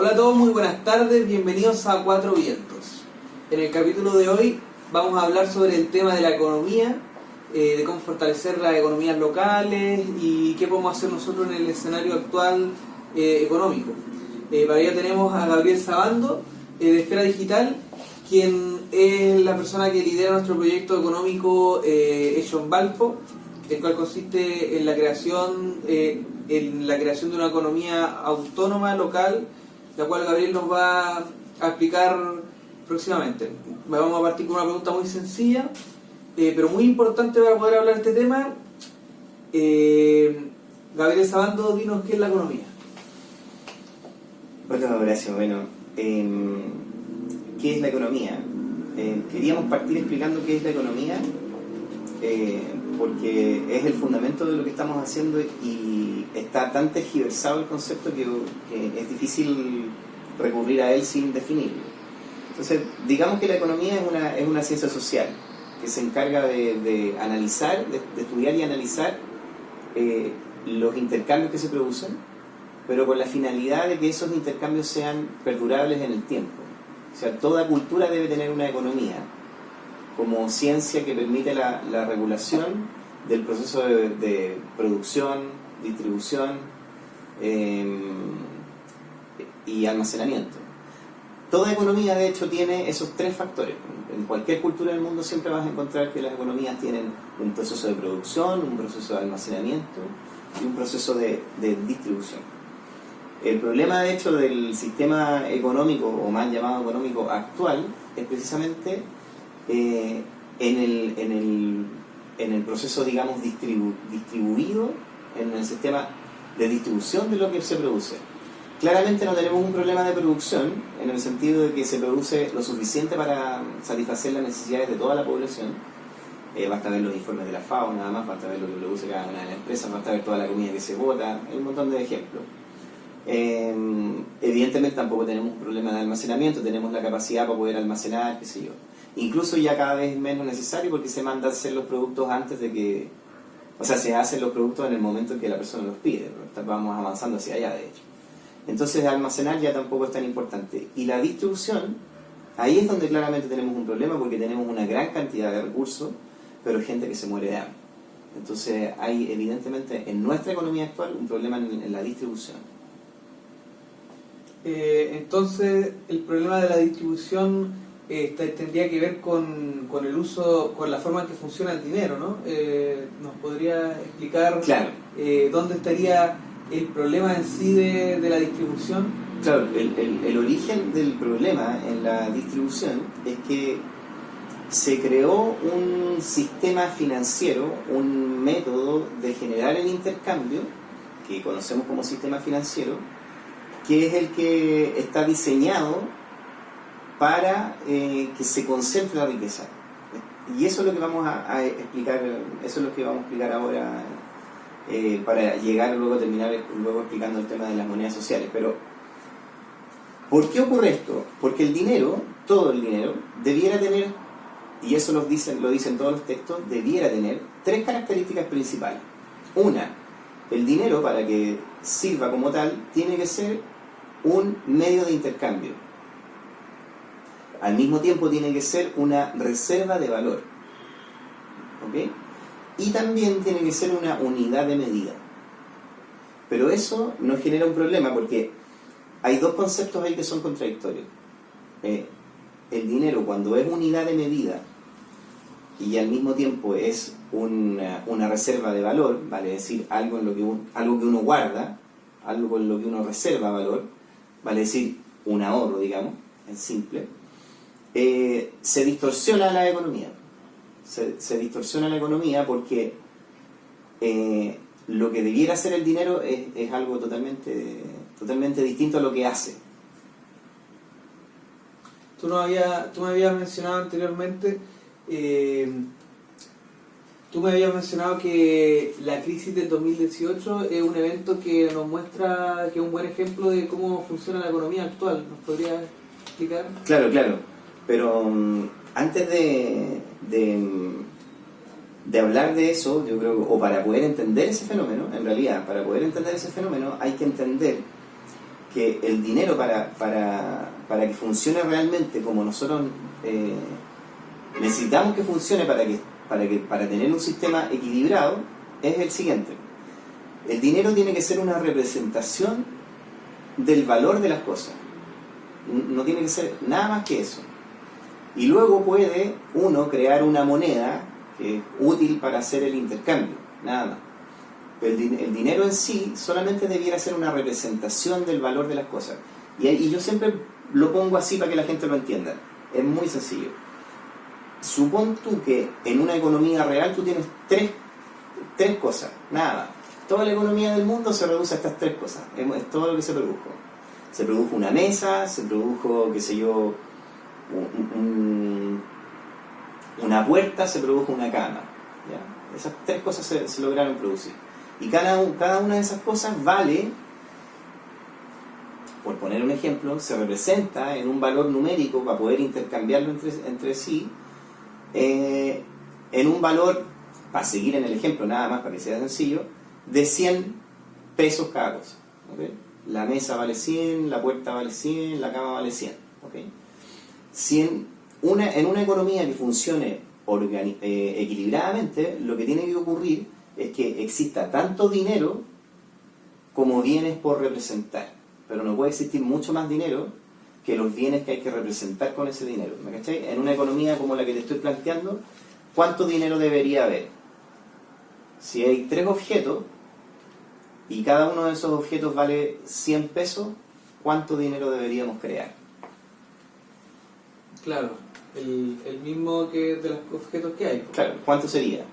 Hola a todos, muy buenas tardes, bienvenidos a Cuatro Vientos. En el capítulo de hoy vamos a hablar sobre el tema de la economía, de cómo fortalecer las economías locales y qué podemos hacer nosotros en el escenario actual económico. Para ello tenemos a Gabriel Sabando, de Esfera Digital, quien es la persona que lidera nuestro proyecto económico Hecho en Valpo, el cual consiste en la creación de una economía autónoma local, la cual Gabriel nos va a explicar próximamente. Vamos a partir con una pregunta muy sencilla, pero muy importante para poder hablar de este tema. Gabriel Sabando, dinos qué es la economía. Bueno, Horacio, ¿qué es la economía? Queríamos partir explicando qué es la economía, porque es el fundamento de lo que estamos haciendo y está tan tergiversado el concepto que es difícil recurrir a él sin definirlo. Entonces, digamos que la economía es una ciencia social que se encarga de analizar, de estudiar y analizar los intercambios que se producen, pero con la finalidad de que esos intercambios sean perdurables en el tiempo. O sea, toda cultura debe tener una economía como ciencia que permite la regulación del proceso de producción, distribución y almacenamiento. Toda economía, de hecho, tiene esos tres factores. En cualquier cultura del mundo siempre vas a encontrar que las economías tienen un proceso de producción, un proceso de almacenamiento y un proceso de distribución. El problema, de hecho, del sistema económico, o mal llamado económico actual, es precisamente en el proceso, digamos, distribuido, en el sistema de distribución de lo que se produce. Claramente no tenemos un problema de producción, en el sentido de que se produce lo suficiente para satisfacer las necesidades de toda la población. Basta ver los informes de la FAO, nada más, basta ver lo que produce cada una de las empresas, basta ver toda la comida que se bota, hay un montón de ejemplos. Evidentemente tampoco tenemos un problema de almacenamiento, tenemos la capacidad para poder almacenar, qué sé yo. Incluso ya cada vez menos necesario porque se manda a hacer los productos antes de que... O sea, se hacen los productos en el momento en que la persona los pide, vamos avanzando hacia allá, de hecho. Entonces almacenar ya tampoco es tan importante. Y la distribución, ahí es donde claramente tenemos un problema porque tenemos una gran cantidad de recursos, pero hay gente que se muere de hambre. Entonces hay evidentemente en nuestra economía actual un problema en la distribución. Entonces el problema de la distribución tendría que ver con el uso, con la forma en que funciona el dinero, ¿no? ¿Nos podría explicar claro. Dónde estaría el problema en sí de la distribución? Claro, el origen del problema en la distribución es que se creó un sistema financiero, un método de generar el intercambio, que conocemos como sistema financiero, que es el que está diseñado para que se concentre la riqueza. Y eso es lo que vamos a explicar, eso es lo que vamos a explicar ahora, para llegar luego a terminar explicando el tema de las monedas sociales. Pero ¿por qué ocurre esto? Porque el dinero, todo el dinero, debiera tener, y eso lo dicen todos los textos, debiera tener tres características principales. Una, el dinero, para que sirva como tal, tiene que ser un medio de intercambio. Al mismo tiempo tiene que ser una reserva de valor. ¿Ok? Y también tiene que ser una unidad de medida. Pero eso nos genera un problema porque hay dos conceptos ahí que son contradictorios. El dinero, cuando es unidad de medida y al mismo tiempo es una reserva de valor, vale decir algo que uno guarda, algo con lo que uno reserva valor, vale decir un ahorro, digamos, en simple, se distorsiona la economía. Se distorsiona la economía porque lo que debiera ser el dinero es algo totalmente distinto a lo que hace. Tú me habías mencionado anteriormente, que la crisis del 2018 es un evento que nos muestra, que es un buen ejemplo de cómo funciona la economía actual. ¿Nos podrías explicar? Claro. Pero antes de hablar de eso, yo creo que, o para poder entender ese fenómeno, en realidad, para poder entender ese fenómeno hay que entender que el dinero para que funcione realmente como nosotros necesitamos que funcione para tener un sistema equilibrado, es el siguiente. El dinero tiene que ser una representación del valor de las cosas. No tiene que ser nada más que eso. Y luego puede uno crear una moneda que es útil para hacer el intercambio, nada más. Pero el dinero en sí solamente debiera ser una representación del valor de las cosas. Y yo siempre lo pongo así para que la gente lo entienda. Es muy sencillo. Supón tú que en una economía real tú tienes tres cosas, nada más. Toda la economía del mundo se reduce a estas tres cosas. Es todo lo que se produjo. Se produjo una mesa, se produjo, qué sé yo, una puerta, se produjo una cama. ¿Ya? Esas tres cosas se lograron producir. Y cada una de esas cosas vale, por poner un ejemplo, se representa en un valor numérico para poder intercambiarlo entre sí, en un valor, para seguir en el ejemplo nada más para que sea sencillo, de 100 pesos cada cosa. ¿Okay? La mesa vale 100, la puerta vale 100, la cama vale 100. ¿Okay? Si en una economía que funcione equilibradamente, lo que tiene que ocurrir es que exista tanto dinero como bienes por representar. Pero no puede existir mucho más dinero que los bienes que hay que representar con ese dinero. ¿Me cachai? En una economía como la que te estoy planteando, ¿cuánto dinero debería haber? Si hay 3 objetos y cada uno de esos objetos vale 100 pesos, ¿cuánto dinero deberíamos crear? Claro, el mismo que de los objetos que hay. Claro, ¿cuánto sería?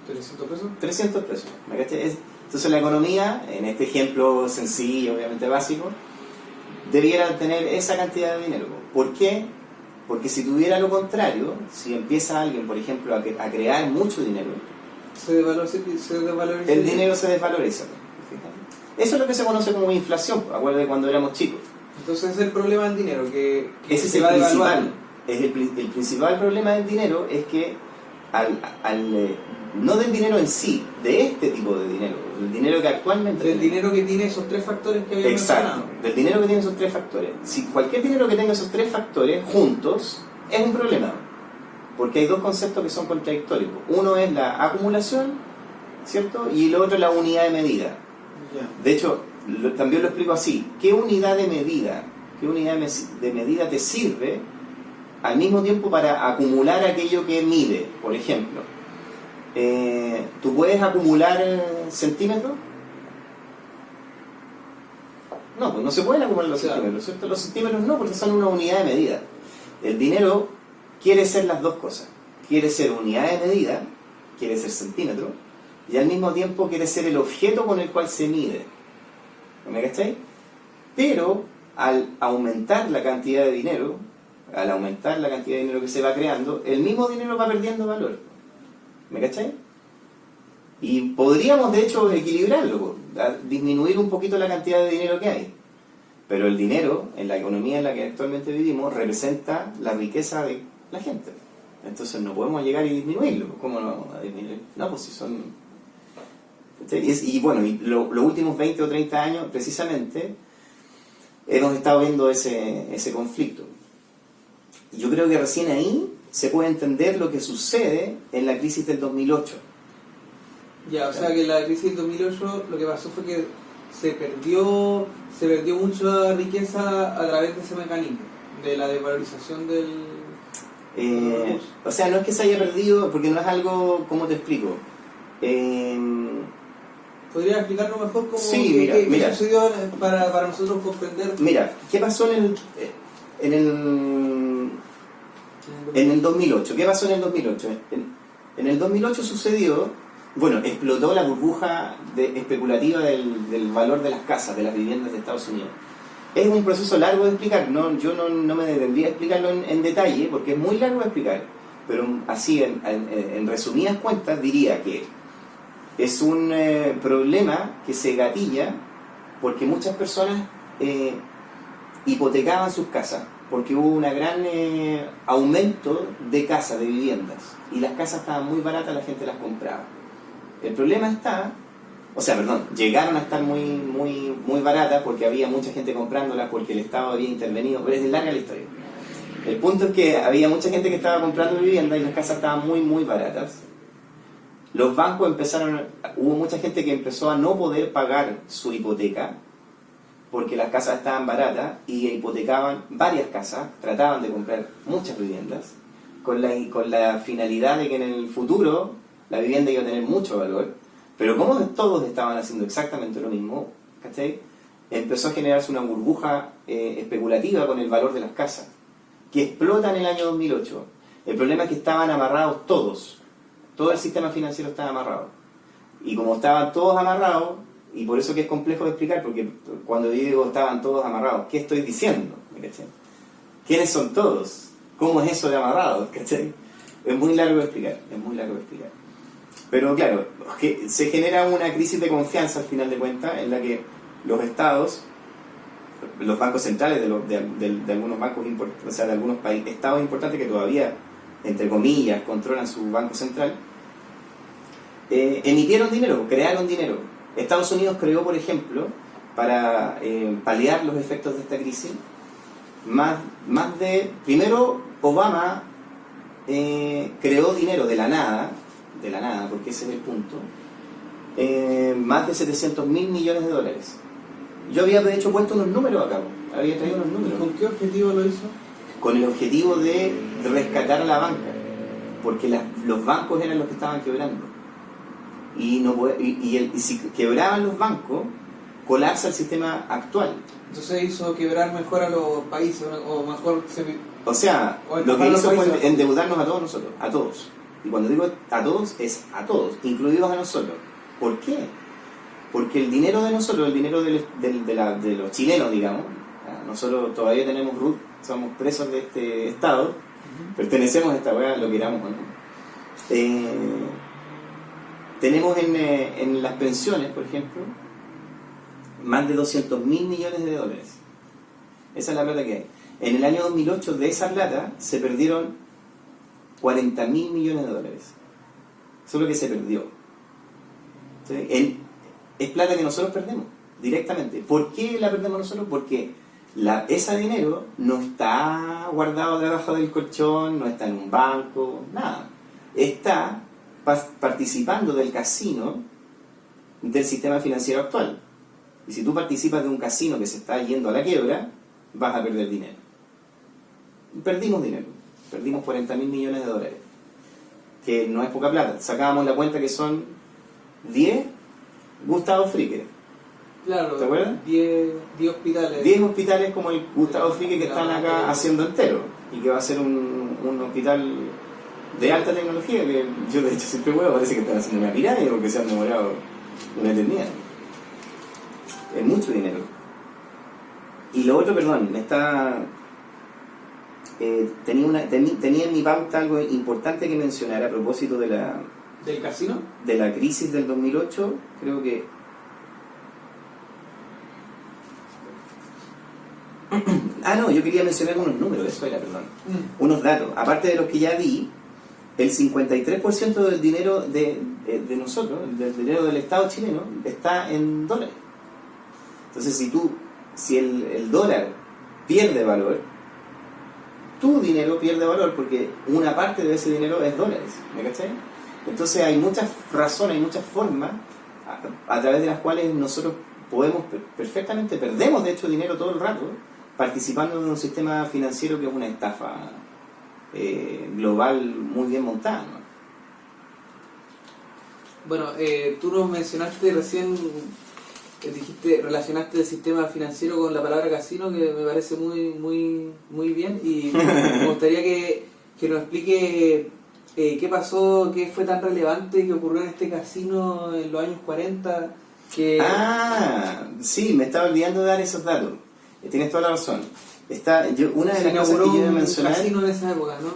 300 pesos. 300 pesos. ¿Me cachai? Entonces la economía, en este ejemplo sencillo, obviamente básico, debiera tener esa cantidad de dinero. ¿Por qué? Porque si tuviera lo contrario, si empieza alguien, por ejemplo, a crear mucho dinero, se desvaloriza. El dinero se desvaloriza. Eso es lo que se conoce como inflación. Acuérdate cuando éramos chicos. Entonces es el problema del dinero, que ese se es va el devaluando. principal. El principal problema del dinero es que no del dinero en sí, de este tipo de dinero, del dinero que actualmente del dinero que tiene esos 3 factores que había mencionado. Del dinero que tiene esos 3 factores. Si cualquier dinero que tenga esos 3 factores juntos es un problema, porque hay 2 conceptos que son contradictorios. Uno es la acumulación, ¿cierto? Y el otro es la unidad de medida. Ya. De hecho, también lo explico así. ¿Qué unidad de medida te sirve al mismo tiempo para acumular aquello que mide? Por ejemplo, ¿tú puedes acumular centímetros? No, pues no se pueden acumular los centímetros, ¿cierto? Los centímetros no, porque son una unidad de medida. El dinero quiere ser las 2 cosas. Quiere ser unidad de medida, quiere ser centímetro, y al mismo tiempo quiere ser el objeto con el cual se mide. ¿Me cachai? Pero al aumentar la cantidad de dinero, que se va creando, el mismo dinero va perdiendo valor. ¿Me cachai? Y podríamos de hecho equilibrarlo, disminuir un poquito la cantidad de dinero que hay. Pero el dinero, en la economía en la que actualmente vivimos, representa la riqueza de la gente. Entonces no podemos llegar y disminuirlo. ¿Cómo lo vamos a disminuir? No, pues si son... Y bueno, los últimos 20 o 30 años, precisamente, hemos estado viendo ese conflicto. Y yo creo que recién ahí se puede entender lo que sucede en la crisis del 2008. Ya, o sea que la crisis del 2008 lo que pasó fue que se perdió mucha riqueza a través de ese mecanismo, de la desvalorización del... o sea, no es que se haya perdido, porque no es algo, ¿cómo te explico? ¿Podrías explicarlo mejor cómo sí, qué sucedió para nosotros comprender? Mira, ¿qué pasó en el 2008? ¿Qué pasó en el 2008? En el 2008 sucedió, bueno, explotó la burbuja especulativa del valor de las casas, de las viviendas de Estados Unidos. Es un proceso largo de explicar, yo no me detendría a explicarlo en detalle, porque es muy largo de explicar, pero así, en resumidas cuentas, diría que es un problema que se gatilla porque muchas personas hipotecaban sus casas, porque hubo un gran aumento de casas, de viviendas, y las casas estaban muy baratas, la gente las compraba. El problema está o sea, perdón, llegaron a estar muy baratas porque había mucha gente comprándolas, porque el Estado había intervenido, pero es larga la historia. El punto es que había mucha gente que estaba comprando vivienda y las casas estaban muy baratas. Los bancos hubo mucha gente que empezó a no poder pagar su hipoteca porque las casas estaban baratas y hipotecaban varias casas, trataban de comprar muchas viviendas con la finalidad de que en el futuro la vivienda iba a tener mucho valor, pero como todos estaban haciendo exactamente lo mismo, ¿cachai? Empezó a generarse una burbuja especulativa con el valor de las casas, que explota en el año 2008. El problema es que estaban amarrados todos, todo el sistema financiero estaba amarrado. Y como estaban todos amarrados, y por eso que es complejo de explicar, porque cuando yo digo estaban todos amarrados, ¿qué estoy diciendo? ¿Cachai? ¿Quiénes son todos? ¿Cómo es eso de amarrados? ¿Cachai? Es muy largo de explicar, Pero claro, se genera una crisis de confianza al final de cuentas, en la que los estados, los bancos centrales de algunos bancos importantes, o sea, de algunos estados importantes que todavía, entre comillas, controlan su banco central, emitieron dinero, crearon dinero. Estados Unidos creó, por ejemplo, para paliar los efectos de esta crisis, primero Obama creó dinero de la nada, porque ese es el punto, más de 700 mil millones de dólares. Yo había de hecho puesto unos números acá, había traído unos números. ¿Con qué objetivo lo hizo? Con el objetivo de rescatar a la banca, porque los bancos eran los que estaban quebrando. Y si quebraban los bancos, colapsa el sistema actual. Entonces hizo quebrar mejor a los países, o mejor... O sea, lo que hizo fue endeudarnos a todos nosotros, a todos. Y cuando digo a todos, es a todos, incluidos a nosotros. ¿Por qué? Porque el dinero de nosotros, el dinero de los chilenos, digamos, nosotros todavía tenemos RUT, somos presos de este Estado, pertenecemos a esta weá, lo queramos o no. Tenemos en las pensiones, por ejemplo, más de 200 mil millones de dólares. Esa es la plata que hay. En el año 2008, de esa plata, se perdieron 40 mil millones de dólares. Eso es lo que se perdió. ¿Sí? Es plata que nosotros perdemos, directamente. ¿Por qué la perdemos nosotros? Porque ese dinero no está guardado debajo del colchón, no está en un banco, nada. Está participando del casino del sistema financiero actual. Y si tú participas de un casino que se está yendo a la quiebra, vas a perder dinero. Perdimos dinero. Perdimos 40 mil millones de dólares. Que no es poca plata. Sacábamos la cuenta que son 10 Gustavo Fricke. Claro, ¿te acuerdas? 10 hospitales. 10 hospitales como el Gustavo Fricke que están acá haciendo entero. Y que va a ser un hospital de alta tecnología, que yo de hecho siempre parece que están haciendo una pirámide porque se han demorado una eternidad. Es mucho dinero. Y lo otro, perdón, tenía en mi pauta algo importante que mencionar a propósito de ¿Del casino? De la crisis del 2008, creo que... no, yo quería mencionar unos números, eso era, perdón. Unos datos. Aparte de los que ya di, el 53% del dinero de nosotros, del dinero del Estado chileno, está en dólares. Entonces, si el dólar pierde valor, tu dinero pierde valor porque una parte de ese dinero es dólares, ¿me cachai? Entonces hay muchas razones, hay muchas formas a través de las cuales nosotros podemos perfectamente, perdemos de hecho dinero todo el rato, participando de un sistema financiero que es una estafa global muy bien montada, ¿no? Bueno, tú nos mencionaste recién, relacionaste el sistema financiero con la palabra casino, que me parece muy bien, y me gustaría que nos explique qué pasó, qué fue tan relevante que ocurrió en este casino en los años 40. Sí, me estaba olvidando de dar esos datos. Tienes toda la razón. Una de las cosas que yo iba a mencionar... un casino en esa época, ¿no?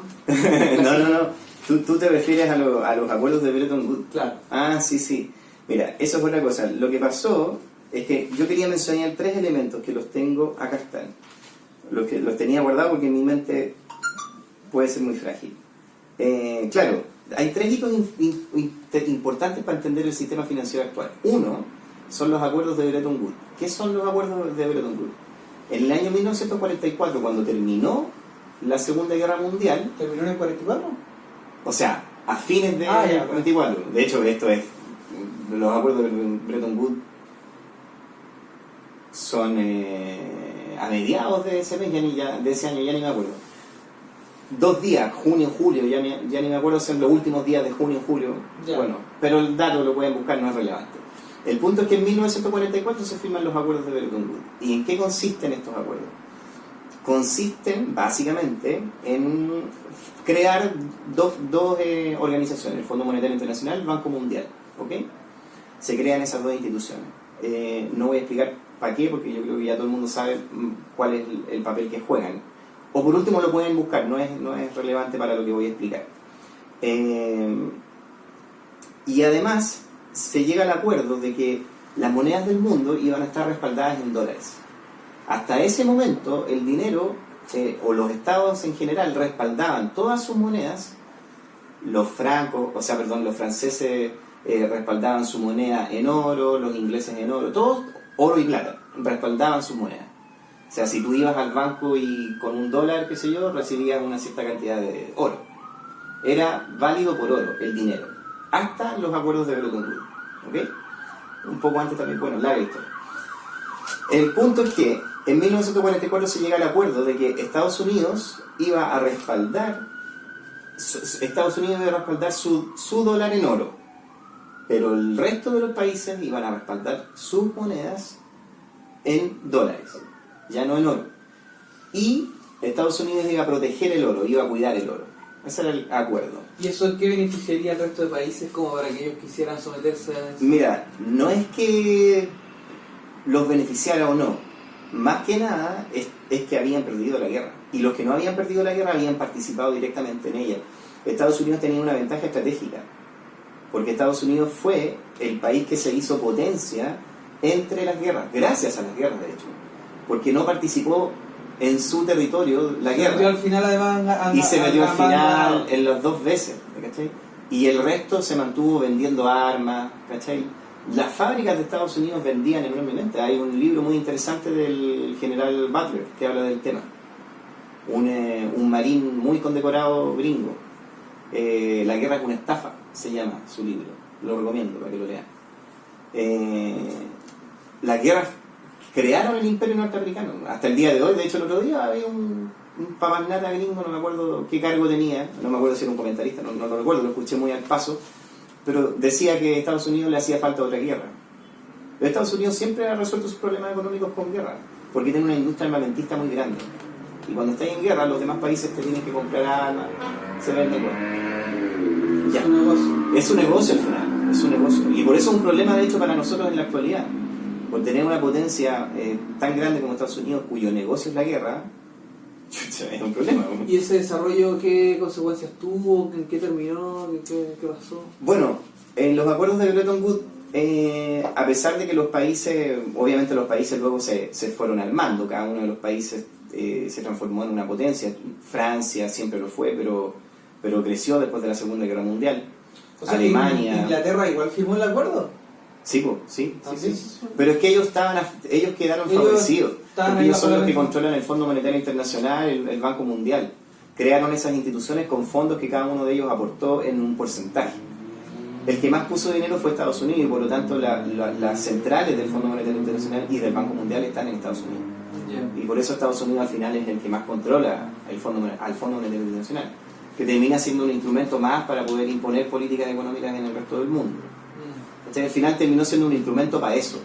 No. Tú te refieres a los acuerdos de Bretton Woods. Claro. Sí. Mira, eso fue una cosa. Lo que pasó es que yo quería mencionar 3 elementos que los tengo acá están. Los tenía guardados porque mi mente puede ser muy frágil. Claro, hay tres hitos importantes para entender el sistema financiero actual. Uno son los acuerdos de Bretton Woods. ¿Qué son los acuerdos de Bretton Woods? En el año 1944, cuando terminó la Segunda Guerra Mundial... ¿Terminó en el 44? O sea, a fines de 44. De hecho, esto es... Los acuerdos de Bretton Woods son a mediados de ese mes, de ese año, ya ni me acuerdo. 2 días, junio, julio, ya ni me acuerdo, son los últimos días de junio, julio. Ya. Bueno, pero el dato lo pueden buscar, no es relevante. El punto es que en 1944 se firman los acuerdos de Bretton Woods. ¿Y en qué consisten estos acuerdos? Consisten básicamente en crear dos organizaciones, el Fondo Monetario Internacional y el Banco Mundial. ¿Ok? Se crean esas dos instituciones. No voy a explicar para qué, porque yo creo que ya todo el mundo sabe cuál es el papel que juegan. O por último lo pueden buscar, no es relevante para lo que voy a explicar. Y además se llega al acuerdo de que las monedas del mundo iban a estar respaldadas en dólares. Hasta ese momento el dinero, o los estados en general, respaldaban todas sus monedas. Los franceses respaldaban su moneda en oro, los ingleses en oro, todos oro y plata, respaldaban sus monedas. O sea, si tú ibas al banco y con $1, qué sé yo, recibías una cierta cantidad de oro. Era válido por oro el dinero, hasta los acuerdos de Bretton Woods. ¿Ok? Un poco antes también, bueno, larga historia. El punto es que en 1944 se llega al acuerdo de que Estados Unidos iba a respaldar su dólar en oro, pero el resto de los países iban a respaldar sus monedas en dólares, ya no en oro. Y Estados Unidos iba a proteger el oro, iba a cuidar el oro. Ese era el acuerdo. ¿Y eso qué beneficiaría al resto de países como para que ellos quisieran someterse a eso? Mira, no es que los beneficiara o no. Más que nada es que habían perdido la guerra. Y los que no habían perdido la guerra habían participado directamente en ella. Estados Unidos tenía una ventaja estratégica, porque Estados Unidos fue el país que se hizo potencia entre las guerras, gracias a las guerras de hecho, porque no participó en su territorio la guerra. Se metió al final además y se metió al final en las 2 veces, ¿cachai? Y el resto se mantuvo vendiendo armas, ¿cachai? Las fábricas de Estados Unidos vendían enormemente. Hay un libro muy interesante del general Butler que habla del tema. Un marín muy condecorado gringo. La guerra es una estafa, se llama su libro. Lo recomiendo para que lo lean. Las guerras crearon el imperio norteamericano. Hasta el día de hoy, de hecho el otro día había un papanatas gringo, no me acuerdo qué cargo tenía, no me acuerdo si era un comentarista, no lo recuerdo, lo escuché muy al paso, pero decía que a Estados Unidos le hacía falta otra guerra. Pero Estados Unidos siempre ha resuelto sus problemas económicos con guerra, porque tiene una industria armamentista muy grande. Y cuando estás en guerra, los demás países te tienen que comprar armas, se venden cosas. Es un negocio. Es un negocio al final, es un negocio. Y por eso es un problema, de hecho, para nosotros en la actualidad. Por tener una potencia tan grande como Estados Unidos, cuyo negocio es la guerra, es un problema. ¿Y ese desarrollo qué consecuencias tuvo? ¿En qué terminó? ¿Qué pasó? Bueno, en los acuerdos de Bretton Woods, a pesar de que los países, obviamente los países luego se fueron armando, cada uno de los países se transformó en una potencia. Francia siempre lo fue, pero creció después de la Segunda Guerra Mundial. O sea, Alemania... ¿Inglaterra igual firmó el acuerdo? Sí, sí. Sí. Pero es que ellos quedaron favorecidos, porque ellos son los que controlan el Fondo Monetario Internacional, el Banco Mundial. Crearon esas instituciones con fondos que cada uno de ellos aportó en un porcentaje. El que más puso dinero fue Estados Unidos, y por lo tanto las centrales del Fondo Monetario Internacional y del Banco Mundial están en Estados Unidos. Y por eso Estados Unidos al final es el que más controla al Fondo Monetario Internacional, que termina siendo un instrumento más para poder imponer políticas económicas en el resto del mundo. Al final terminó siendo un instrumento para eso.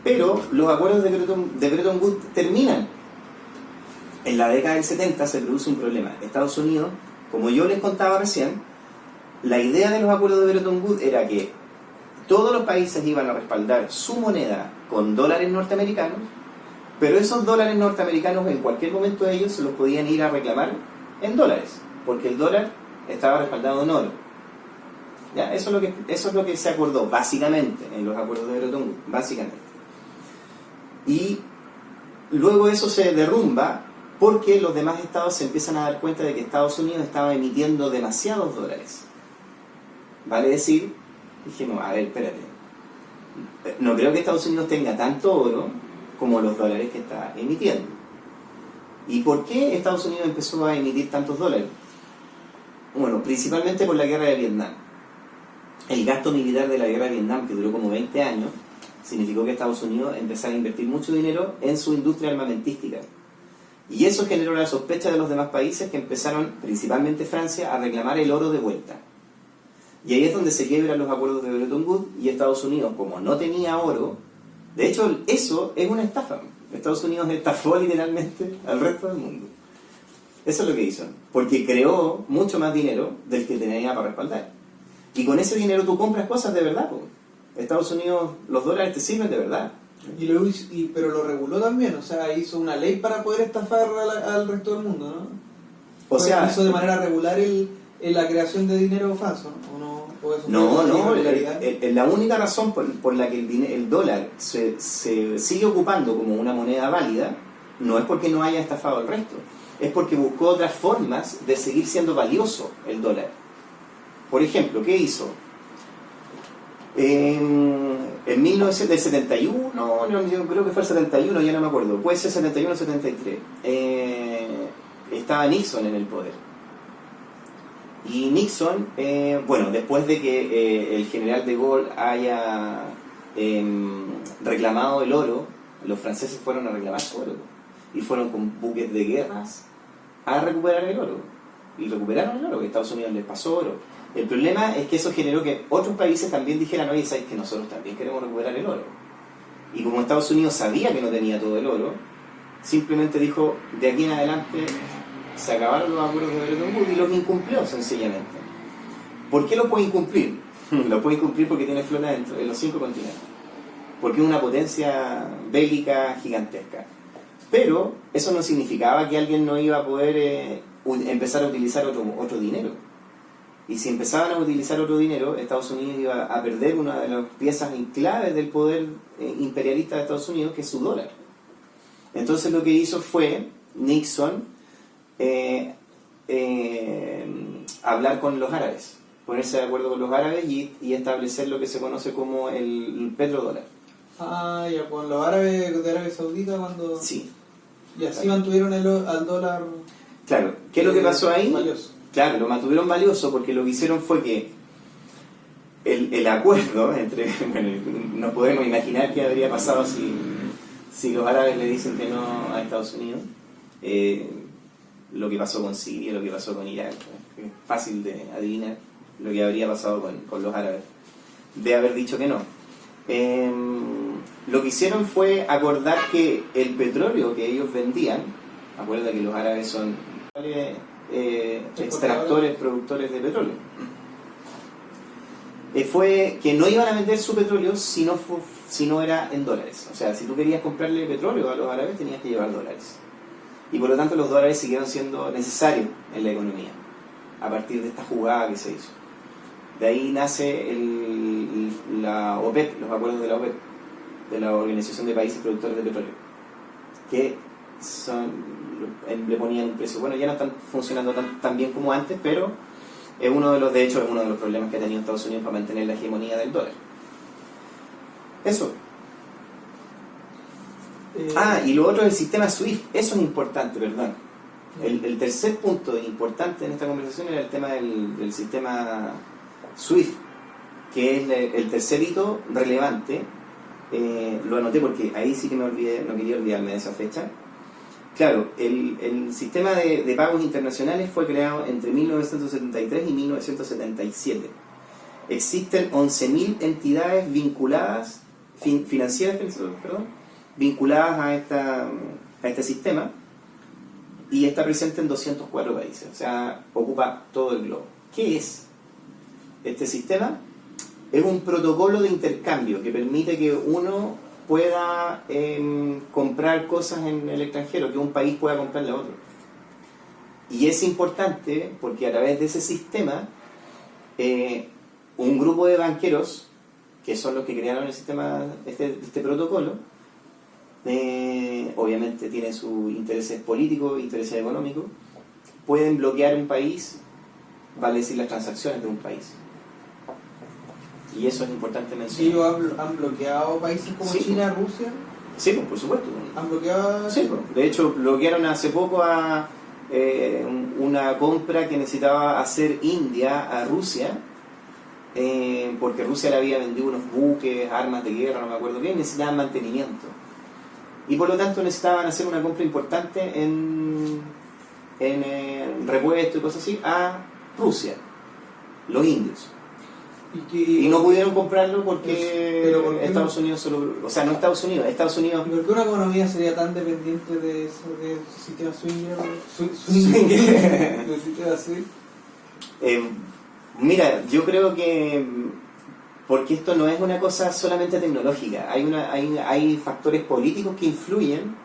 Pero los acuerdos de Bretton Woods terminan. En la década del 70 se produce un problema. Estados Unidos, como yo les contaba recién, la idea de los acuerdos de Bretton Woods era que todos los países iban a respaldar su moneda con dólares norteamericanos, pero esos dólares norteamericanos en cualquier momento ellos se los podían ir a reclamar en dólares, porque el dólar estaba respaldado en oro. ¿Ya? Eso es lo que se acordó básicamente en los acuerdos de Bretton Woods, básicamente. Y luego eso se derrumba porque los demás estados se empiezan a dar cuenta de que Estados Unidos estaba emitiendo demasiados dólares. Vale decir, dijimos, a ver, espérate, no creo que Estados Unidos tenga tanto oro como los dólares que está emitiendo. ¿Y por qué Estados Unidos empezó a emitir tantos dólares? Bueno, principalmente por la guerra de Vietnam. El gasto militar de la guerra de Vietnam, que duró como 20 años, significó que Estados Unidos empezara a invertir mucho dinero en su industria armamentística. Y eso generó la sospecha de los demás países, que empezaron, principalmente Francia, a reclamar el oro de vuelta. Y ahí es donde se quiebran los acuerdos de Bretton Woods, y Estados Unidos, como no tenía oro, de hecho eso es una estafa. Estados Unidos estafó literalmente al resto del mundo. Eso es lo que hizo, porque creó mucho más dinero del que tenía para respaldar. Y con ese dinero tú compras cosas de verdad, po. Estados Unidos, los dólares te sirven de verdad. Pero lo reguló también, o sea, hizo una ley para poder estafar al resto del mundo, ¿no? O sea, hizo de manera regular la creación de dinero falso, ¿o no? ¿O eso no, la única razón por la que el dólar se sigue ocupando como una moneda válida no es porque no haya estafado al resto, es porque buscó otras formas de seguir siendo valioso el dólar. Por ejemplo, ¿qué hizo? En 1971, yo creo que fue el 71, ya no me acuerdo, puede ser 71 o 73, estaba Nixon en el poder. Y Nixon, bueno, después de que el general de Gaulle haya reclamado el oro, los franceses fueron a reclamar su oro y fueron con buques de guerras a recuperar el oro, y recuperaron el oro, que Estados Unidos les pasó oro. El problema es que eso generó que otros países también dijeran, oye, ¿sabes que nosotros también queremos recuperar el oro? Y como Estados Unidos sabía que no tenía todo el oro, simplemente dijo, de aquí en adelante se acabaron los acuerdos de Bretton Woods, y los incumplió sencillamente. ¿Por qué los puede incumplir? Los puede incumplir porque tiene flota dentro de los 5 continentes, porque es una potencia bélica gigantesca. Pero eso no significaba que alguien no iba a poder empezar a utilizar otro dinero. Y si empezaban a utilizar otro dinero, Estados Unidos iba a perder una de las piezas claves del poder imperialista de Estados Unidos, que es su dólar. Entonces lo que hizo fue Nixon hablar con los árabes, ponerse de acuerdo con los árabes y establecer lo que se conoce como el petrodólar. Ah, ya, con los árabes de Arabia Saudita cuando... Sí. Y así mantuvieron al dólar... Claro, ¿qué es lo que pasó ahí? Valioso. Claro, lo mantuvieron valioso porque lo que hicieron fue que el acuerdo entre... Bueno, no podemos imaginar qué habría pasado si los árabes le dicen que no a Estados Unidos. Lo que pasó con Siria, lo que pasó con Irak, es fácil de adivinar lo que habría pasado con los árabes de haber dicho que no. Lo que hicieron fue acordar que el petróleo que ellos vendían, acuerda que los árabes son extractores, productores de petróleo, fue que no iban a vender su petróleo si no era en dólares. O sea, si tú querías comprarle petróleo a los árabes, tenías que llevar dólares. Y por lo tanto los dólares siguieron siendo necesarios en la economía a partir de esta jugada que se hizo. De ahí nace la OPEP, los acuerdos de la OPEP, de la Organización de Países Productores de Petróleo, que le ponían un precio. Bueno, ya no están funcionando tan bien como antes, pero es de hecho es uno de los problemas que ha tenido Estados Unidos para mantener la hegemonía del dólar. Eso. Y lo otro es el sistema SWIFT. Eso es importante, perdón. El tercer punto importante en esta conversación era el tema del sistema SWIFT, que es el tercer hito relevante. Lo anoté porque ahí sí que me olvidé, no quería olvidarme de esa fecha. Claro, el sistema de pagos internacionales fue creado entre 1973 y 1977. Existen 11.000 entidades vinculadas, financieras, vinculadas a este sistema, y está presente en 204 países, o sea, ocupa todo el globo. ¿Qué es este sistema? Es un protocolo de intercambio que permite que uno pueda comprar cosas en el extranjero, que un país pueda comprarle a otro. Y es importante porque a través de ese sistema, un grupo de banqueros, que son los que crearon el sistema, este protocolo, obviamente tienen sus intereses políticos, intereses económicos, pueden bloquear un país, vale decir las transacciones de un país. Y eso es importante ¿Y mencionar. ellos han bloqueado países como Sí. China, Rusia? Sí, pues, por supuesto. ¿Han bloqueado? Sí, pues. De hecho, bloquearon hace poco a una compra que necesitaba hacer India a Rusia, porque Rusia le había vendido unos buques, armas de guerra, no me acuerdo bien, necesitaban mantenimiento. Y por lo tanto necesitaban hacer una compra importante en repuesto y cosas así a Rusia, los indios. Y no pudieron comprarlo porque Pero ¿por qué Estados Unidos solo... O sea, no Estados Unidos. ¿Y por qué una economía sería tan dependiente de eso, del sistema swinger? Del sistema swing. Mira, yo creo que porque esto no es una cosa solamente tecnológica, hay factores políticos que influyen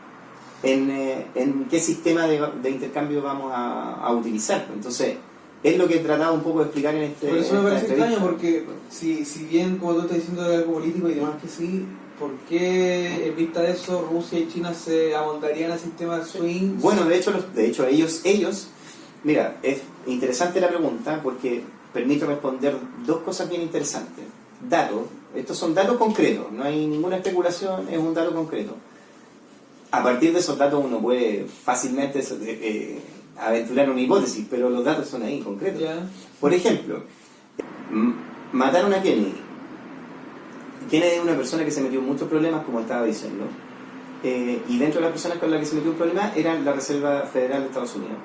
en qué sistema de intercambio vamos a utilizar. Entonces, es lo que he tratado un poco de explicar en este... Por eso me parece extraño, porque si bien, como tú estás diciendo, de algo político y demás que sí, ¿por qué en vista de eso Rusia y China se amoldarían al sistema swing? Bueno, de hecho ellos... Mira, es interesante la pregunta porque permite responder dos cosas bien interesantes. Datos, estos son datos concretos, no hay ninguna especulación, es un dato concreto. A partir de esos datos uno puede fácilmente aventurar una hipótesis, pero los datos son ahí, concretos. ¿Ya? Por ejemplo, mataron a Kennedy. Kennedy es una persona que se metió en muchos problemas, como estaba diciendo, y dentro de las personas con las que se metió en problemas era la Reserva Federal de Estados Unidos.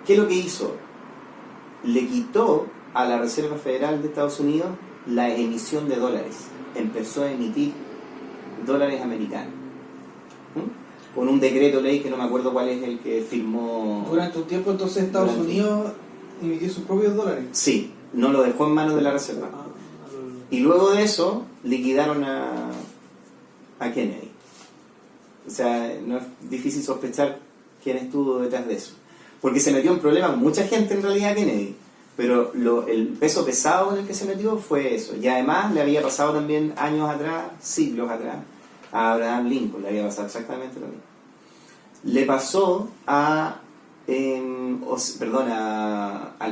¿Qué es lo que hizo? Le quitó a la Reserva Federal de Estados Unidos la emisión de dólares. Empezó a emitir dólares americanos. Con un decreto ley que no me acuerdo cuál es el que firmó. Durante un tiempo entonces Estados Unidos emitió sus propios dólares. Sí, no lo dejó en manos de la Reserva. Y luego de eso liquidaron a Kennedy. O sea, no es difícil sospechar quién estuvo detrás de eso. Porque se metió en problemas mucha gente en realidad Kennedy. Pero el peso pesado en el que se metió fue eso. Y además le había pasado también años atrás, siglos atrás, a Abraham Lincoln, le había pasado exactamente lo mismo. Le pasó al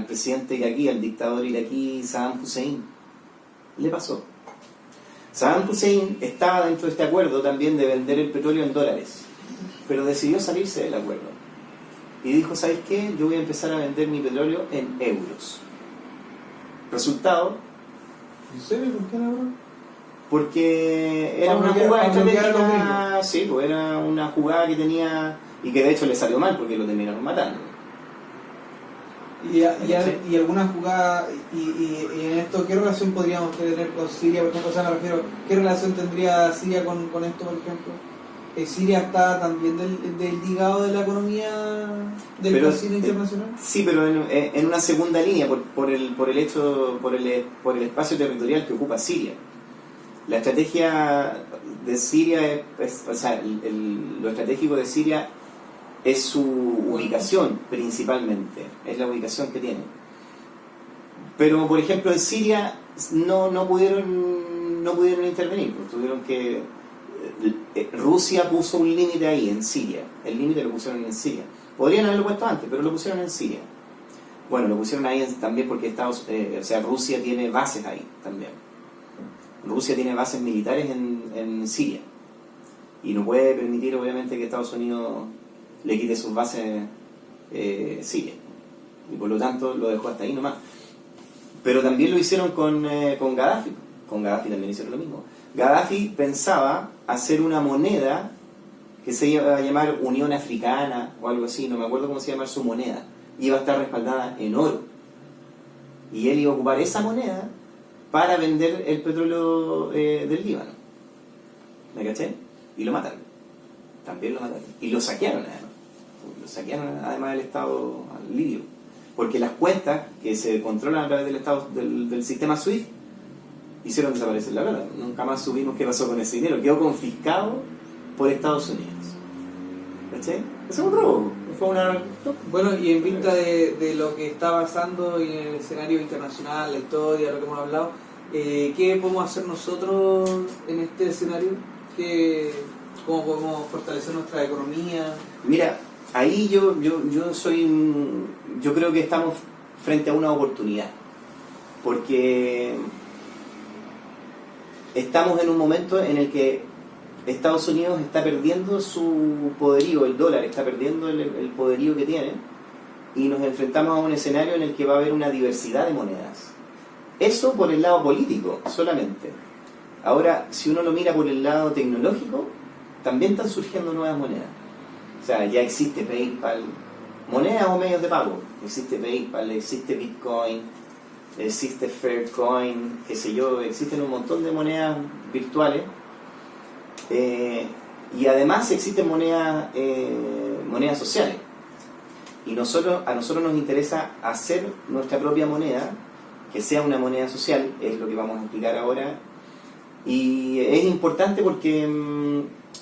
presidente iraquí, al dictador iraquí Saddam Hussein. Le pasó. Saddam Hussein estaba dentro de este acuerdo también de vender el petróleo en dólares, pero decidió salirse del acuerdo. Y dijo, ¿sabes qué? Yo voy a empezar a vender mi petróleo en euros. Resultado... ¿En serio? ¿Por qué no? Porque era una jugada estratégica, sí, pues era una jugada que tenía, y que de hecho le salió mal porque lo terminaron matando. ¿Y alguna jugada, y en esto, qué relación podríamos tener con Siria, por ejemplo? O sea, me refiero, ¿qué relación tendría Siria con esto, por ejemplo? ¿Siria está también del ligado de la economía del casino internacional? Sí, pero en una segunda línea, por el espacio territorial que ocupa Siria. La estrategia de Siria lo estratégico de Siria es su ubicación principalmente, es la ubicación que tiene. Pero por ejemplo en Siria no pudieron intervenir, pues tuvieron que Rusia puso un límite ahí en Siria, el límite lo pusieron en Siria. Podrían haberlo puesto antes, pero lo pusieron en Siria. Bueno, lo pusieron ahí también porque Rusia tiene bases ahí también. Rusia tiene bases militares en Siria y no puede permitir obviamente que Estados Unidos le quite sus bases Siria, y por lo tanto lo dejó hasta ahí nomás. Pero también lo hicieron con Gaddafi. Con Gaddafi también hicieron lo mismo. Gaddafi pensaba hacer una moneda que se iba a llamar Unión Africana o algo así, no me acuerdo cómo se llama su moneda, iba a estar respaldada en oro y él iba a ocupar esa moneda para vender el petróleo del Líbano. ¿Me caché? Y lo mataron. También lo mataron. Y lo saquearon además. Lo saquearon además del Estado libio. Porque las cuentas que se controlan a través del Estado del sistema SWIFT hicieron desaparecer la plata. Nunca más supimos qué pasó con ese dinero. Quedó confiscado por Estados Unidos. ¿Caché? Eso fue un robo. Bueno, y en vista de lo que está pasando en el escenario internacional, la historia, lo que hemos hablado, ¿qué podemos hacer nosotros en este escenario? ¿Cómo podemos fortalecer nuestra economía? Mira, ahí yo creo que estamos frente a una oportunidad. porque estamos en un momento en el que Estados Unidos está perdiendo su poderío, el dólar está perdiendo el poderío que tiene, y nos enfrentamos a un escenario en el que va a haber una diversidad de monedas. Eso por el lado político solamente. Ahora, si uno lo mira por el lado tecnológico, también están surgiendo nuevas monedas. O sea, ya existe PayPal, monedas o medios de pago. Existe PayPal, existe Bitcoin, existe Faircoin, qué sé yo, existen un montón de monedas virtuales. Y además existen monedas sociales. Y a nosotros nos interesa hacer nuestra propia moneda, que sea una moneda social, es lo que vamos a explicar ahora. Y es importante porque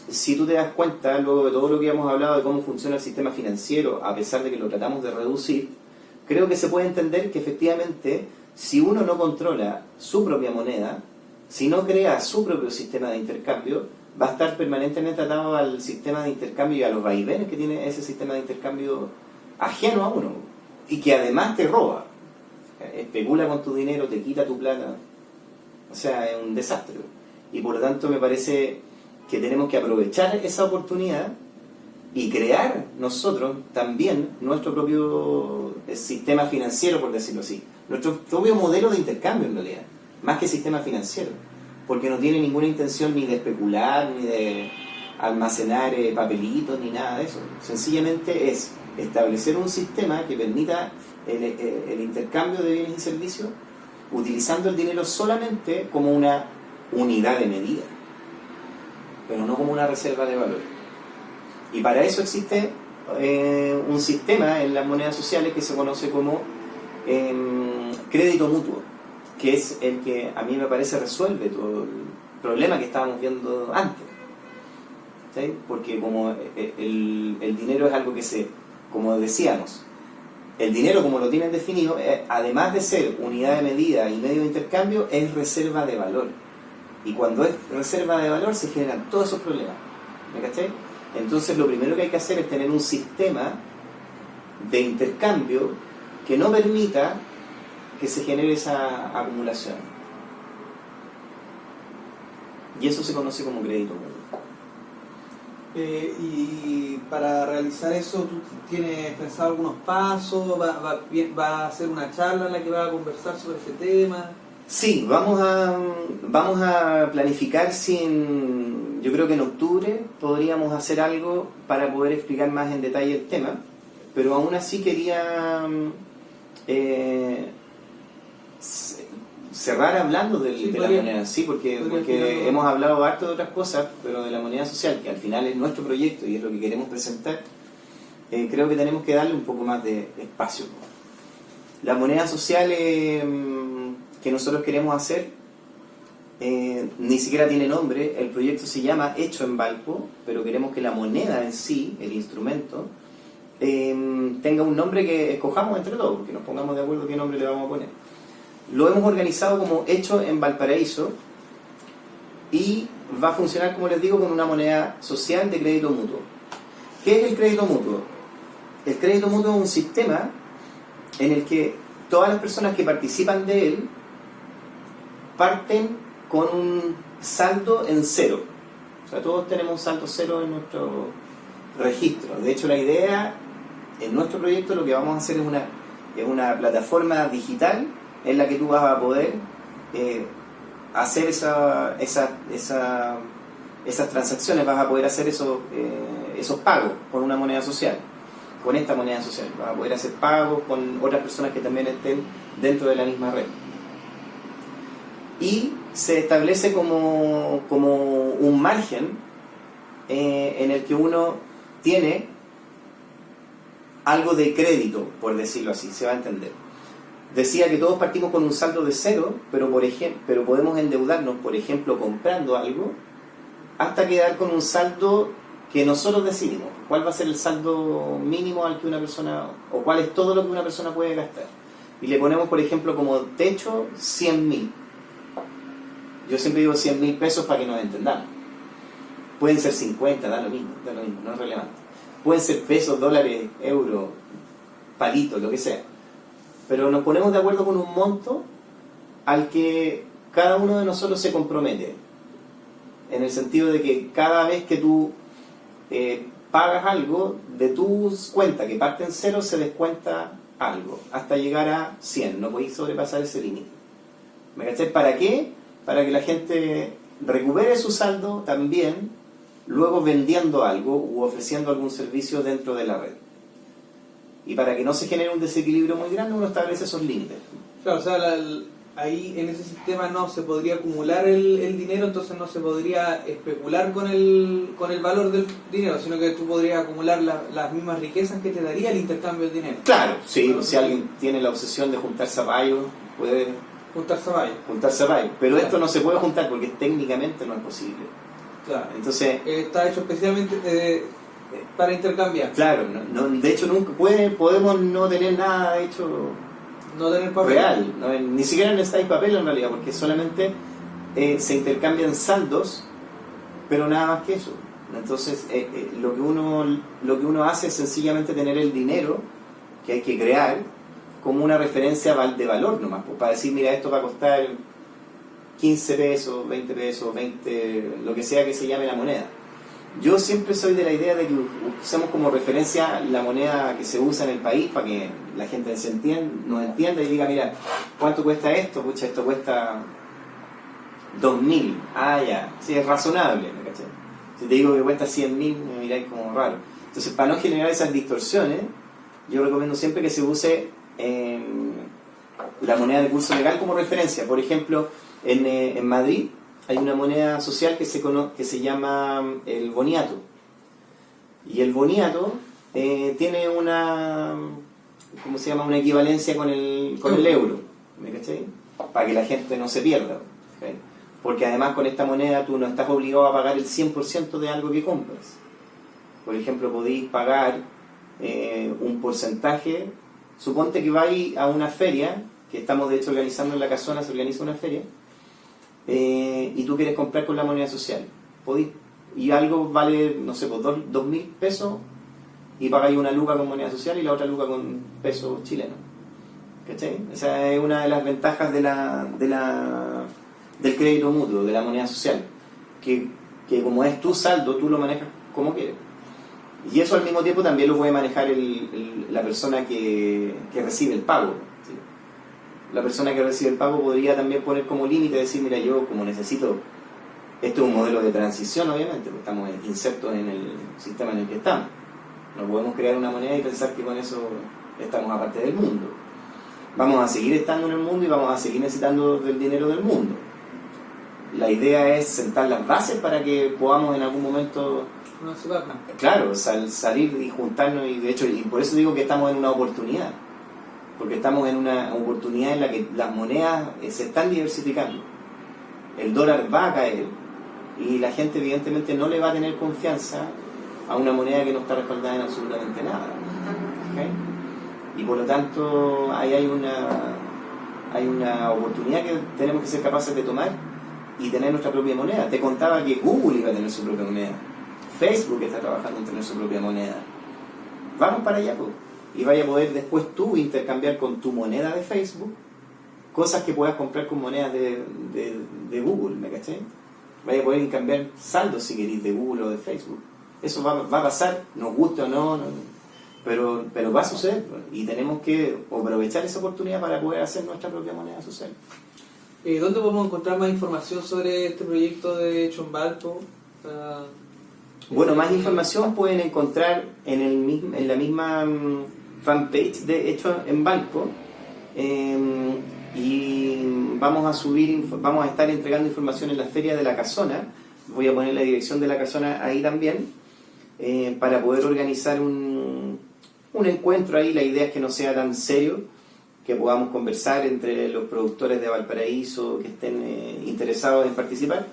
si tú te das cuenta, luego de todo lo que hemos hablado de cómo funciona el sistema financiero, a pesar de que lo tratamos de reducir, creo que se puede entender que efectivamente, si uno no controla su propia moneda, si no crea su propio sistema de intercambio, va a estar permanentemente atado al sistema de intercambio y a los vaivenes que tiene ese sistema de intercambio ajeno a uno, y que además te roba, especula con tu dinero, te quita tu plata. O sea, es un desastre. Y por lo tanto me parece que tenemos que aprovechar esa oportunidad y crear nosotros también nuestro propio sistema financiero, por decirlo así. Nuestro propio modelo de intercambio en realidad, más que sistema financiero. Porque no tiene ninguna intención ni de especular, ni de almacenar papelitos, ni nada de eso. Sencillamente es establecer un sistema que permita el intercambio de bienes y servicios utilizando el dinero solamente como una unidad de medida, pero no como una reserva de valor. Y para eso existe un sistema en las monedas sociales que se conoce como crédito mutuo, que es el que a mí me parece resuelve todo el problema que estábamos viendo antes. ¿Sí? Porque como el dinero es algo que como decíamos, el dinero como lo tienen definido, además de ser unidad de medida y medio de intercambio, es reserva de valor. Y cuando es reserva de valor se generan todos esos problemas. ¿Me caché? Entonces lo primero que hay que hacer es tener un sistema de intercambio que no permita que se genere esa acumulación. Y eso se conoce como crédito mutuo. Y para realizar eso, ¿tú tienes pensado algunos pasos? ¿Va a hacer una charla en la que va a conversar sobre ese tema? Sí, vamos a planificar yo creo que en octubre podríamos hacer algo para poder explicar más en detalle el tema, pero aún así quería cerrar hablando de la moneda, sí, porque hemos hablado harto de otras cosas, pero de la moneda social, que al final es nuestro proyecto y es lo que queremos presentar, creo que tenemos que darle un poco más de espacio. La moneda social que nosotros queremos hacer ni siquiera tiene nombre. El proyecto se llama Hecho en Valpo, pero queremos que la moneda en sí, el instrumento, tenga un nombre que escojamos entre todos, porque nos pongamos de acuerdo qué nombre le vamos a poner. Lo hemos organizado como Hecho en Valparaíso y va a funcionar, como les digo, con una moneda social de crédito mutuo. ¿Qué es el crédito mutuo? El crédito mutuo es un sistema en el que todas las personas que participan de él parten con un saldo en cero. O sea, todos tenemos un saldo cero en nuestro registro. De hecho, la idea en nuestro proyecto, lo que vamos a hacer es una plataforma digital en la que tú vas a poder hacer esas transacciones, vas a poder hacer esos pagos con una moneda social, con esta moneda social. Vas a poder hacer pagos con otras personas que también estén dentro de la misma red. Y se establece como un margen en el que uno tiene algo de crédito, por decirlo así, se va a entender. Decía que todos partimos con un saldo de cero, pero podemos endeudarnos, por ejemplo, comprando algo, hasta quedar con un saldo que nosotros decidimos. ¿Cuál va a ser el saldo mínimo al que una persona, o cuál es todo lo que una persona puede gastar? Y le ponemos, por ejemplo, como techo 100.000. Yo siempre digo 100.000 pesos para que nos entendamos. Pueden ser 50, da lo mismo, no es relevante. Pueden ser pesos, dólares, euros, palitos, lo que sea. Pero nos ponemos de acuerdo con un monto al que cada uno de nosotros se compromete, en el sentido de que cada vez que tú pagas algo, de tus cuentas que parten cero se descuenta algo, hasta llegar a 100, no podéis sobrepasar ese límite. ¿Me caché? ¿Para qué? Para que la gente recupere su saldo también, luego vendiendo algo u ofreciendo algún servicio dentro de la red. Y para que no se genere un desequilibrio muy grande, uno establece esos límites. Claro, o sea, ahí en ese sistema no se podría acumular el dinero, entonces no se podría especular con el valor del dinero, sino que tú podrías acumular las mismas riquezas que te daría el intercambio del dinero. Claro, sí, bueno, si alguien tiene la obsesión de juntar zapallos, puede juntar zapallos. Pero claro, esto no se puede juntar porque técnicamente no es posible. Claro. Entonces, está hecho especialmente para intercambiar. Claro, de hecho nunca podemos no tener nada hecho, no tener papel real, ni siquiera necesitáis papel en realidad, porque solamente se intercambian saldos, pero nada más que eso. Entonces lo que uno hace es sencillamente tener el dinero que hay que crear como una referencia de valor nomás, pues, para decir, mira, esto va a costar 15 pesos, 20 pesos, 20, lo que sea que se llame la moneda. Yo siempre soy de la idea de que usemos como referencia la moneda que se usa en el país para que la gente nos entienda y diga, mira, ¿cuánto cuesta esto? Pucha, esto cuesta 2.000. Ah, ya, sí, es razonable, ¿me caché? Si te digo que cuesta 100.000, me miráis como raro. Entonces, para no generar esas distorsiones, yo recomiendo siempre que se use la moneda de curso legal como referencia. Por ejemplo, en Madrid hay una moneda social que se llama el boniato. Y el boniato tiene una equivalencia con el euro. ¿Me cachai? Para que la gente no se pierda. ¿Okay? Porque además con esta moneda tú no estás obligado a pagar el 100% de algo que compras. Por ejemplo, podéis pagar un porcentaje. Suponte que vais a una feria, que estamos de hecho organizando en la Casona, se organiza una feria, y tú quieres comprar con la moneda social, podéis, y algo vale, no sé, pues 2.000 pesos, y pagáis una luca con moneda social y la otra luca con pesos chilenos. ¿Cachai? Esa es una de las ventajas del crédito mutuo, de la moneda social, que como es tu saldo, tú lo manejas como quieres. Y eso al mismo tiempo también lo puede manejar la persona que recibe el pago. ¿Sí? La persona que recibe el pago podría también poner como límite, decir, mira, yo como necesito, esto es un modelo de transición obviamente, porque estamos insertos en el sistema en el que estamos. No podemos crear una moneda y pensar que con eso estamos aparte del mundo. Vamos a seguir estando en el mundo y vamos a seguir necesitando del dinero del mundo. La idea es sentar las bases para que podamos en algún momento... Claro, salir y juntarnos, y de hecho, y por eso digo que estamos en una oportunidad, porque estamos en una oportunidad en la que las monedas se están diversificando, el dólar va a caer y la gente evidentemente no le va a tener confianza a una moneda que no está respaldada en absolutamente nada. ¿Okay? Y por lo tanto ahí hay una oportunidad que tenemos que ser capaces de tomar y tener nuestra propia moneda. Te contaba que Google iba a tener su propia moneda, Facebook está trabajando en tener su propia moneda. Vamos para allá, pues. Y vaya a poder después tú intercambiar con tu moneda de Facebook cosas que puedas comprar con monedas de Google, ¿me caché? Vaya a poder intercambiar saldos si queréis de Google o de Facebook. Eso va a pasar, nos gusta o no, pero va a suceder, pues. Y tenemos que aprovechar esa oportunidad para poder hacer nuestra propia moneda social. ¿Dónde podemos encontrar más información sobre este proyecto de Hecho en Valpo? Bueno, más información pueden encontrar en la misma fanpage de Hecho en Valpo, y vamos a estar entregando información en la feria de la Casona. Voy a poner la dirección de la Casona ahí también, para poder organizar un encuentro ahí. La idea es que no sea tan serio, que podamos conversar entre los productores de Valparaíso que estén interesados en participar.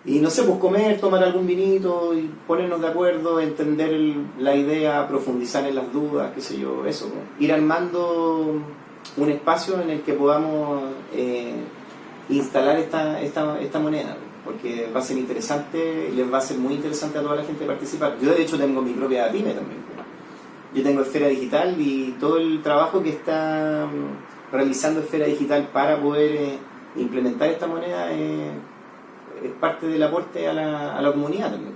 Y no sé, pues comer, tomar algún vinito y ponernos de acuerdo, entender la idea, profundizar en las dudas, qué sé yo, eso. Pues. Ir armando un espacio en el que podamos instalar esta moneda, porque va a ser interesante, les va a ser muy interesante a toda la gente participar. Yo de hecho tengo mi propia pyme también. Yo tengo Esfera Digital y todo el trabajo que está realizando esfera digital para poder implementar esta moneda es parte del aporte a la comunidad también.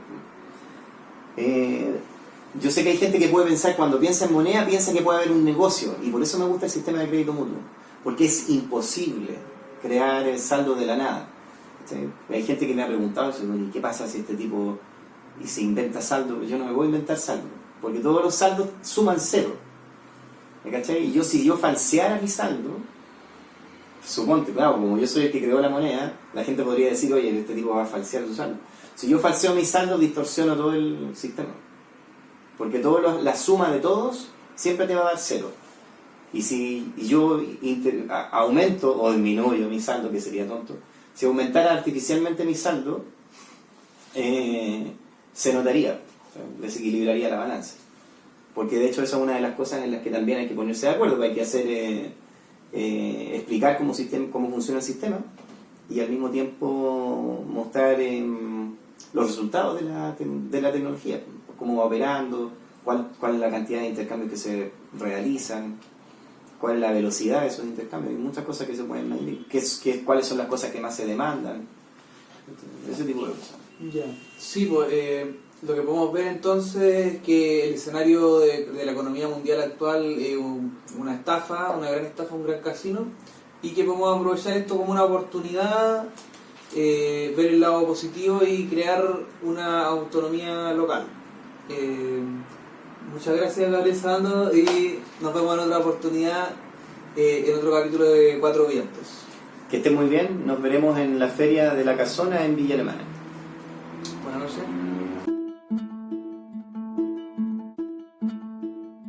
Yo sé que hay gente que puede pensar, cuando piensa en moneda, piensa que puede haber un negocio, y por eso me gusta el sistema de crédito mutuo, porque es imposible crear el saldo de la nada. ¿Sí? Hay gente que me ha preguntado, ¿qué pasa si este tipo y se inventa saldo? Yo no me voy a inventar saldo, porque todos los saldos suman cero. ¿Me cachai? Y si yo falseara mi saldo, suponte, claro, como yo soy el que creó la moneda, la gente podría decir, oye, este tipo va a falsear su saldo. Si yo falseo mi saldo, distorsiono todo el sistema. Porque la suma de todos siempre te va a dar cero. Y si yo aumento o disminuyo mi saldo, que sería tonto, si aumentara artificialmente mi saldo, se notaría, o sea, desequilibraría la balanza. Porque de hecho esa es una de las cosas en las que también hay que ponerse de acuerdo, que hay que hacer, explicar cómo funciona el sistema y al mismo tiempo mostrar los resultados de la tecnología, cómo va operando, cuál es la cantidad de intercambios que se realizan, cuál es la velocidad de esos intercambios, hay muchas cosas que se pueden medir, cuáles son las cosas que más se demandan, ese tipo de cosas. Ya. Sí, pues, lo que podemos ver entonces es que el escenario de la economía mundial actual es una estafa, una gran estafa, un gran casino, y que podemos aprovechar esto como una oportunidad, ver el lado positivo y crear una autonomía local. Muchas gracias, Gabriel Sando, y nos vemos en otra oportunidad, en otro capítulo de Cuatro Vientos. Que estén muy bien, nos veremos en la Feria de la Casona en Villa Alemana. Buenas noches.